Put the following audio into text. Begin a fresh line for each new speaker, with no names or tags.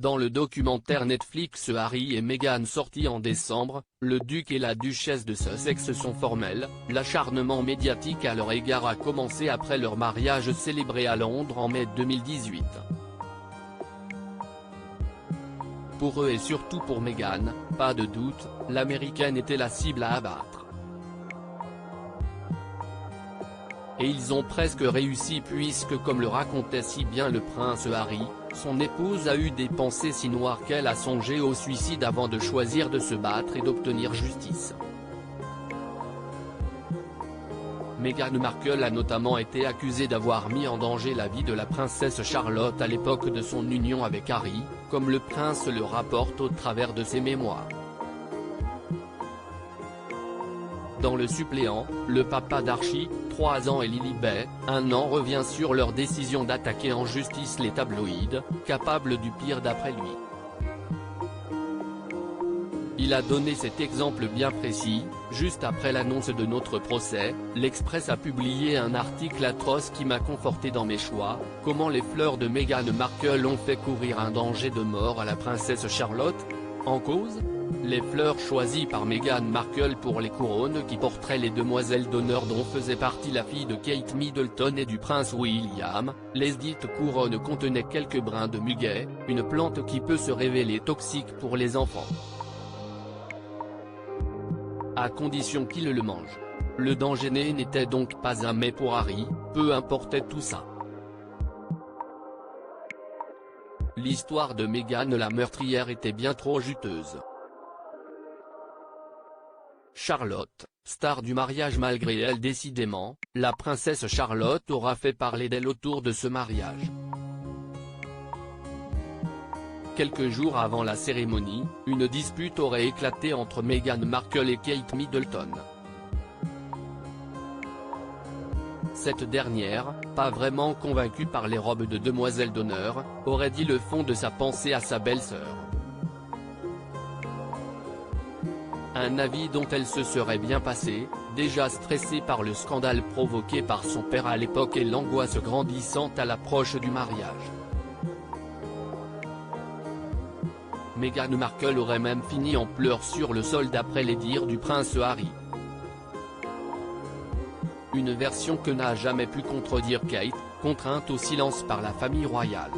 Dans le documentaire Netflix Harry et Meghan sorti en décembre, le duc et la duchesse de Sussex sont formels. L'acharnement médiatique à leur égard a commencé après leur mariage célébré à Londres en mai 2018. Pour eux et surtout pour Meghan, pas de doute, l'américaine était la cible à abattre. Et ils ont presque réussi puisque, comme le racontait si bien le prince Harry, son épouse a eu des pensées si noires qu'elle a songé au suicide avant de choisir de se battre et d'obtenir justice. Meghan Markle a notamment été accusée d'avoir mis en danger la vie de la princesse Charlotte à l'époque de son union avec Harry, comme le prince le rapporte au travers de ses mémoires. Dans le suppléant, le papa d'Archie, 3 ans et Lilibet, 1 an revient sur leur décision d'attaquer en justice les tabloïds, capables du pire d'après lui. Il a donné cet exemple bien précis: juste après l'annonce de notre procès, l'Express a publié un article atroce qui m'a conforté dans mes choix. Comment les fleurs de Meghan Markle ont fait courir un danger de mort à la princesse Charlotte? En cause, les fleurs choisies par Meghan Markle pour les couronnes qui porteraient les demoiselles d'honneur dont faisait partie la fille de Kate Middleton et du prince William. Les dites couronnes contenaient quelques brins de muguet, une plante qui peut se révéler toxique pour les enfants, à condition qu'ils le mangent. Le danger n'était donc pas un mais pour Harry, peu importait tout ça. L'histoire de Meghan la meurtrière était bien trop juteuse. Charlotte, star du mariage malgré elle décidément, la princesse Charlotte aura fait parler d'elle autour de ce mariage. Quelques jours avant la cérémonie, une dispute aurait éclaté entre Meghan Markle et Kate Middleton. Cette dernière, pas vraiment convaincue par les robes de demoiselle d'honneur, aurait dit le fond de sa pensée à sa belle-sœur. Un avis dont elle se serait bien passée, déjà stressée par le scandale provoqué par son père à l'époque et l'angoisse grandissante à l'approche du mariage. Meghan Markle aurait même fini en pleurs sur le sol d'après les dires du prince Harry. Une version que n'a jamais pu contredire Kate, contrainte au silence par la famille royale.